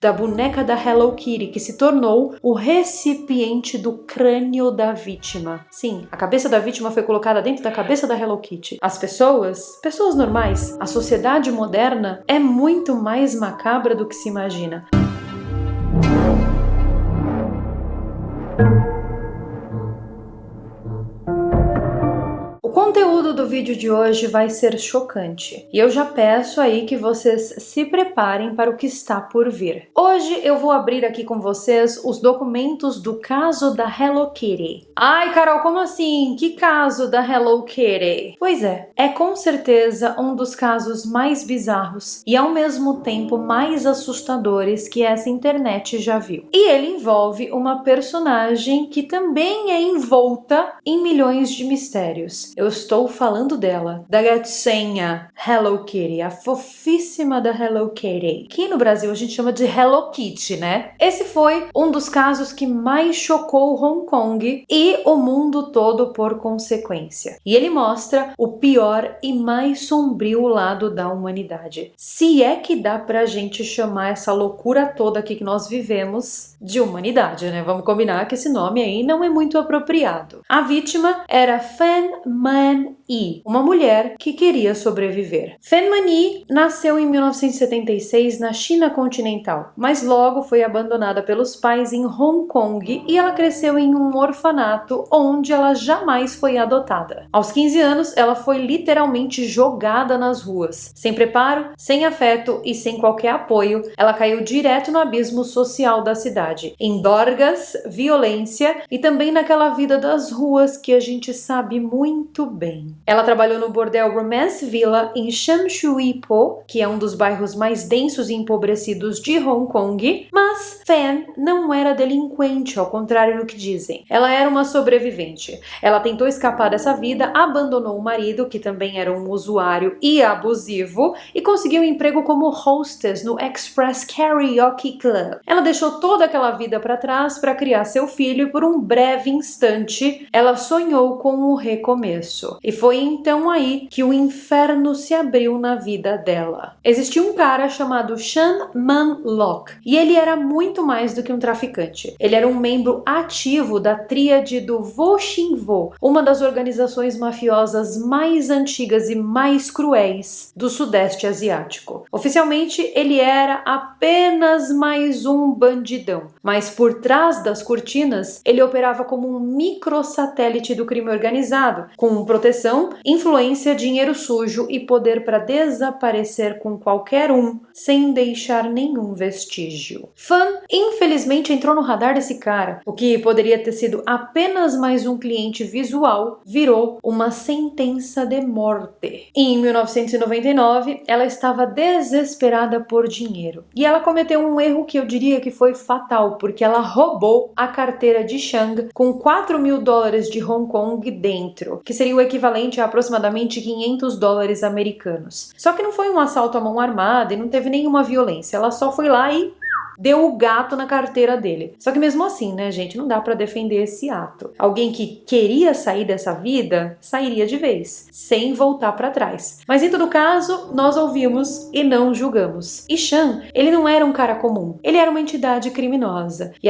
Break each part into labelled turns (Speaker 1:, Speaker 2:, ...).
Speaker 1: da boneca da Hello Kitty, que se tornou o recipiente do crânio da vítima. Sim, a cabeça da vítima foi colocada dentro da cabeça da Hello Kitty. As pessoas normais, a sociedade moderna é muito mais macabra do que se imagina. O conteúdo do vídeo de hoje vai ser chocante e eu já peço aí que vocês se preparem para o que está por vir. Hoje eu vou abrir aqui com vocês os documentos do caso da Hello Kitty. Ai, Carol, como assim? Que caso da Hello Kitty? Pois é com certeza um dos casos mais bizarros e ao mesmo tempo mais assustadores que essa internet já viu. E ele envolve uma personagem que também é envolta em milhões de mistérios. Eu estou falando dela, da gatinha Hello Kitty, a fofíssima da Hello Kitty, que no Brasil a gente chama de Hello Kitty, né? Esse foi um dos casos que mais chocou Hong Kong e o mundo todo por consequência. E ele mostra o pior e mais sombrio lado da humanidade. Se é que dá pra gente chamar essa loucura toda aqui que nós vivemos de humanidade, né? Vamos combinar que esse nome aí não é muito apropriado. A vítima era Fan Man Yi, uma mulher que queria sobreviver. Fan Man Yi nasceu em 1976 na China continental, mas logo foi abandonada pelos pais em Hong Kong e ela cresceu em um orfanato onde ela jamais foi adotada. Aos 15 anos, ela foi literalmente jogada nas ruas. Sem preparo, sem afeto e sem qualquer apoio, ela caiu direto no abismo social da cidade, em dorgas, violência e também naquela vida das ruas que a gente sabe muito bem. Ela trabalhou no bordel Romance Villa em Sham Shui Po, que é um dos bairros mais densos e empobrecidos de Hong Kong, mas Fan não era delinquente, ao contrário do que dizem. Ela era uma sobrevivente. Ela tentou escapar dessa vida, abandonou o marido, que também era um usuário e abusivo, e conseguiu um emprego como hostess no Express Karaoke Club. Ela deixou toda aquela vida para trás para criar seu filho e por um breve instante ela sonhou com o recomeço. E foi então aí que o inferno se abriu na vida dela. Existia um cara chamado Chan Man Lok e ele era muito mais do que um traficante. Ele era um membro ativo da tríade do Vo Shin Vo, uma das organizações mafiosas mais antigas e mais cruéis do Sudeste Asiático. Oficialmente, ele era apenas mais um bandidão, mas por trás das cortinas, ele operava como um microsatélite do crime organizado, com proteção, influência, dinheiro sujo e poder para desaparecer com qualquer um, sem deixar nenhum vestígio. Fan, infelizmente, entrou no radar desse cara. O que poderia ter sido apenas mais um cliente visual, virou uma sentença de morte. Em 1999, ela estava desesperada por dinheiro. E ela cometeu um erro que eu diria que foi fatal, porque ela roubou a carteira de Chang com $4.000 de Hong Kong dentro, que seria o equivalente a aproximadamente $500 americanos. Só que não foi um assalto à mão armada e não teve nenhuma violência. Ela só foi lá e deu o gato na carteira dele. Só que mesmo assim, né, gente, não dá pra defender esse ato. Alguém que queria sair dessa vida, sairia de vez, sem voltar pra trás. Mas em todo caso, nós ouvimos e não julgamos. E Chan, ele não era um cara comum. Ele era uma entidade criminosa. E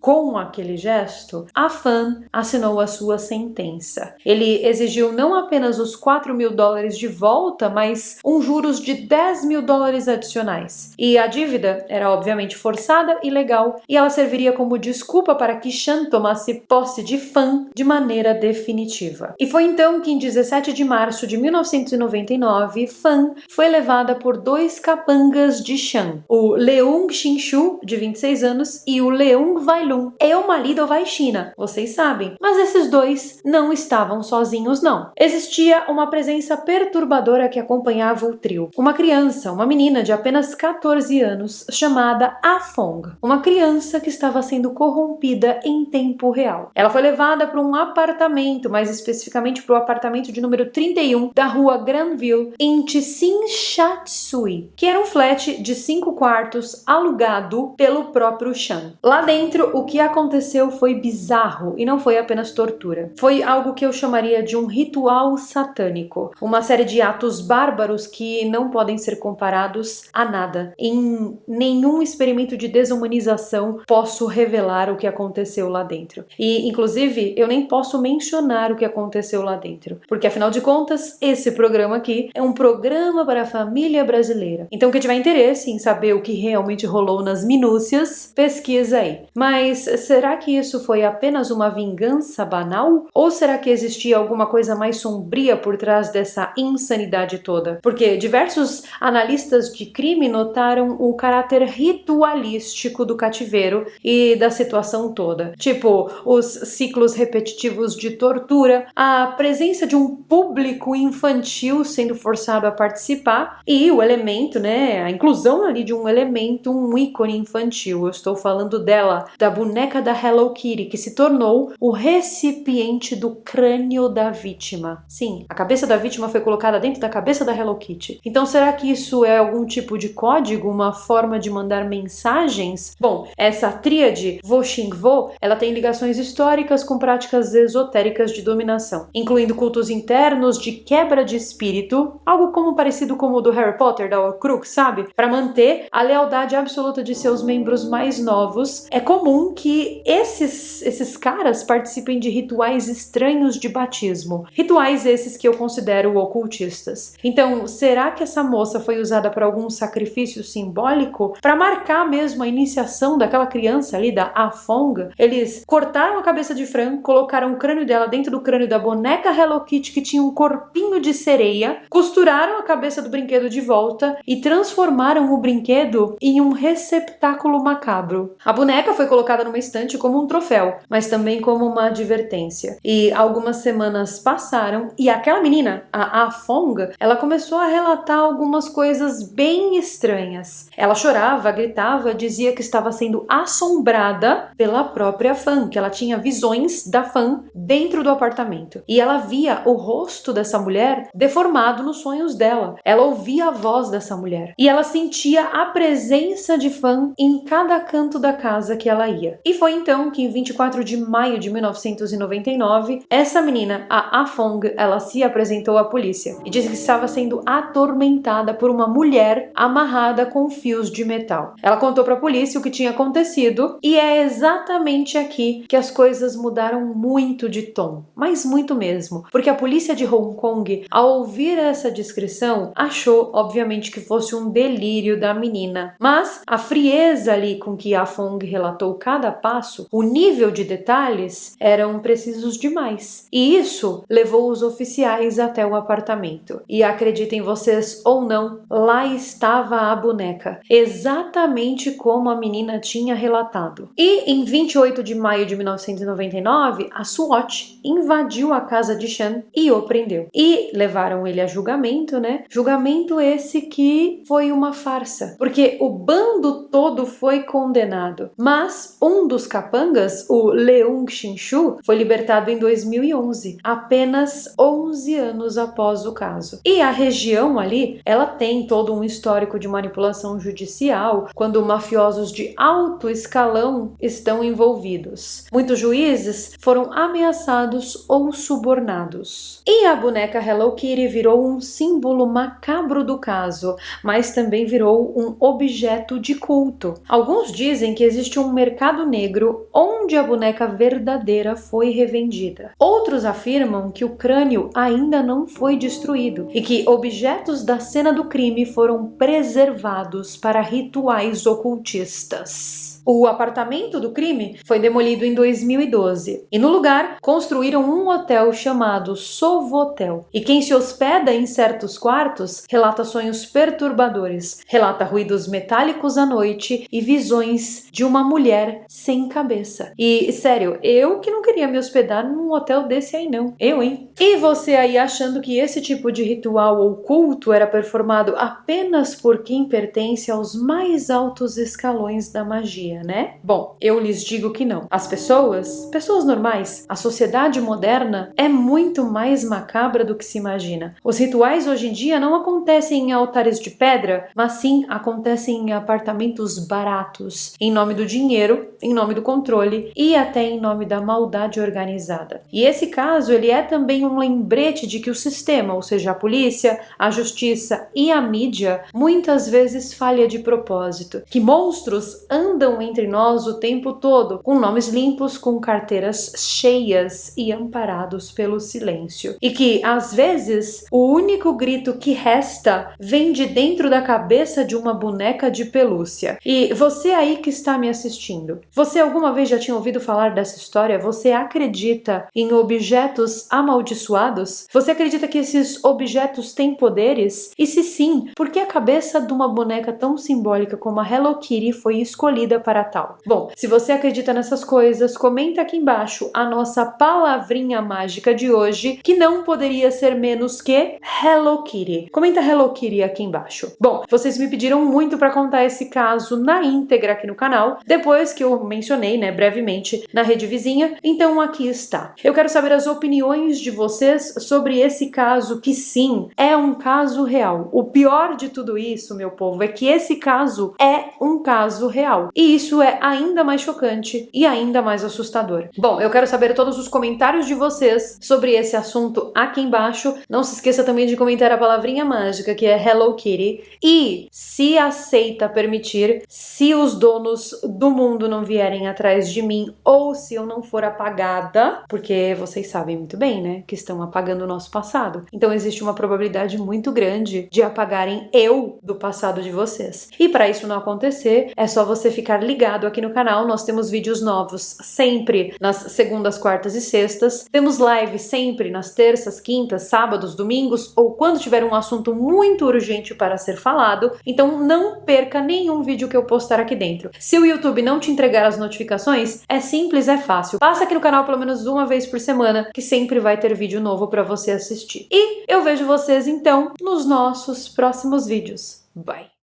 Speaker 1: com aquele gesto, a Fan assinou a sua sentença. Ele exigiu não apenas os $4.000 de volta, mas juros de $10.000 adicionais. E a dívida era obviamente forçada e legal, e ela serviria como desculpa para que Chan tomasse posse de Fan de maneira definitiva. E foi então que em 17 de março de 1999, Fan foi levada por dois capangas de Chan, o Leung Xinshu, de 26 anos, e o Leung Vailun. É o Malido vai China, vocês sabem. Mas esses dois não estavam sozinhos, não. Existia uma presença perturbadora que acompanhava o trio. Uma criança, uma menina de apenas 14 anos, chamada Ah Fong, uma criança que estava sendo corrompida em tempo real. Ela foi levada para um apartamento, mais especificamente para o apartamento de número 31 da rua Granville, em Tsim Sha Tsui, que era um flat de 5 quartos alugado pelo próprio Chan. Lá dentro, o que aconteceu foi bizarro e não foi apenas tortura. Foi algo que eu chamaria de um ritual satânico, uma série de atos bárbaros que não podem ser comparados a nada, em nenhum nenhum experimento de desumanização posso revelar o que aconteceu lá dentro. E, inclusive, eu nem posso mencionar o que aconteceu lá dentro, porque afinal de contas, esse programa aqui é um programa para a família brasileira. Então, quem tiver interesse em saber o que realmente rolou nas minúcias, pesquisa aí. Mas será que isso foi apenas uma vingança banal? Ou será que existia alguma coisa mais sombria por trás dessa insanidade toda? Porque diversos analistas de crime notaram o caráter ritualístico do cativeiro e da situação toda. Tipo, os ciclos repetitivos de tortura, a presença de um público infantil sendo forçado a participar e o elemento, né, a inclusão ali de um elemento, um ícone infantil. Eu estou falando dela, da boneca da Hello Kitty, que se tornou o recipiente do crânio da vítima. Sim, a cabeça da vítima foi colocada dentro da cabeça da Hello Kitty. Então será que isso é algum tipo de código, uma forma de mandar mensagens? Bom, essa tríade Wo-Xing-Wo, ela tem ligações históricas com práticas esotéricas de dominação, incluindo cultos internos de quebra de espírito, algo como parecido com o do Harry Potter, da Horcrux, sabe? Para manter a lealdade absoluta de seus membros mais novos. É comum que esses caras participem de rituais estranhos de batismo. Rituais esses que eu considero ocultistas. Então, será que essa moça foi usada para algum sacrifício simbólico? Para marcar mesmo a iniciação daquela criança ali, da Afong? Eles cortaram a cabeça de Fran, colocaram o crânio dela dentro do crânio da boneca Hello Kitty, que tinha um corpinho de sereia, costuraram a cabeça do brinquedo de volta e transformaram o brinquedo em um receptáculo macabro. A boneca foi colocada numa estante como um troféu, mas também como uma advertência. E algumas semanas passaram e aquela menina, a Afong, ela começou a relatar algumas coisas bem estranhas. Ela chorava, gritava, dizia que estava sendo assombrada pela própria Fan, que ela tinha visões da Fan dentro do apartamento. E ela via o rosto dessa mulher deformado nos sonhos dela. Ela ouvia a voz dessa mulher. E ela sentia a presença de Fan em cada canto da casa que ela ia. E foi então que em 24 de maio de 1999, essa menina, a Afong, ela se apresentou à polícia e disse que estava sendo atormentada por uma mulher amarrada com fios de metal. Ela contou para a polícia o que tinha acontecido e é exatamente aqui que as coisas mudaram muito de tom, mas muito mesmo, porque a polícia de Hong Kong, ao ouvir essa descrição, achou, obviamente, que fosse um delírio da menina, mas a frieza ali com que a Afong relatou cada passo, o nível de detalhes eram precisos demais. E isso levou os oficiais até o apartamento. E acreditem vocês ou não, lá estava a boneca, exatamente como a menina tinha relatado. E em 28 de maio de 1999, a SWAT invadiu a casa de Chan e o prendeu. E levaram ele a julgamento, né? Julgamento esse que foi uma farsa, porque o bando todo foi condenado. Mas um dos capangas, o Leung Xin-shu, foi libertado em 2011, apenas 11 anos após o caso. E a região ali, ela tem todo um histórico de manipulação judicial quando mafiosos de alto escalão estão envolvidos. Muitos juízes foram ameaçados ou subornados. E a boneca Hello Kitty virou um símbolo macabro do caso, mas também virou um objeto de culto. Alguns dizem que existe um mercado negro onde a boneca verdadeira foi revendida. Outros afirmam que o crânio ainda não foi destruído e que objetos da cena do crime foram preservados para rituais ocultistas. O apartamento do crime foi demolido em 2012 e no lugar construíram um hotel chamado Sovotel. E quem se hospeda em certos quartos relata sonhos perturbadores, relata ruídos metálicos à noite e visões de uma mulher sem cabeça. E sério, eu que não queria me hospedar num hotel desse aí não. Eu, hein? E você aí achando que esse tipo de ritual ou culto era performado apenas por quem pertence aos mais altos escalões da magia. magia, né? Bom, eu lhes digo que não. As pessoas normais, a sociedade moderna é muito mais macabra do que se imagina. Os rituais hoje em dia não acontecem em altares de pedra, mas sim acontecem em apartamentos baratos, em nome do dinheiro, em nome do controle e até em nome da maldade organizada. E esse caso, ele é também um lembrete de que o sistema, ou seja, a polícia, a justiça e a mídia, muitas vezes falha de propósito, que monstros andam entre nós o tempo todo, com nomes limpos, com carteiras cheias e amparados pelo silêncio. E que, às vezes, o único grito que resta vem de dentro da cabeça de uma boneca de pelúcia. E você aí que está me assistindo, você alguma vez já tinha ouvido falar dessa história? Você acredita em objetos amaldiçoados? Você acredita que esses objetos têm poderes? E se sim, por que a cabeça de uma boneca tão simbólica como a Hello Kitty foi escolhida para tal? Bom, se você acredita nessas coisas, comenta aqui embaixo a nossa palavrinha mágica de hoje, que não poderia ser menos que Hello Kitty. Comenta Hello Kitty aqui embaixo. Bom, vocês me pediram muito para contar esse caso na íntegra aqui no canal, depois que eu mencionei, né, brevemente na rede vizinha, então aqui está. Eu quero saber as opiniões de vocês sobre esse caso, que sim, é um caso real. O pior de tudo isso, meu povo, é que esse caso é um caso real. E isso é ainda mais chocante e ainda mais assustador. Bom, eu quero saber todos os comentários de vocês sobre esse assunto aqui embaixo. Não se esqueça também de comentar a palavrinha mágica, que é Hello Kitty. E se aceita permitir, se os donos do mundo não vierem atrás de mim, ou se eu não for apagada, porque vocês sabem muito bem, né, que estão apagando o nosso passado. Então existe uma probabilidade muito grande de apagarem eu do passado de vocês. E para isso não acontecer, é só você ficar ligado aqui no canal. Nós temos vídeos novos sempre nas segundas, quartas e sextas. Temos live sempre nas terças, quintas, sábados, domingos, ou quando tiver um assunto muito urgente para ser falado. Então não perca nenhum vídeo que eu postar aqui dentro. Se o YouTube não te entregar as notificações, é simples, é fácil. Passa aqui no canal pelo menos uma vez por semana, que sempre vai ter vídeo novo para você assistir. E eu vejo vocês então nos nossos próximos vídeos. Bye!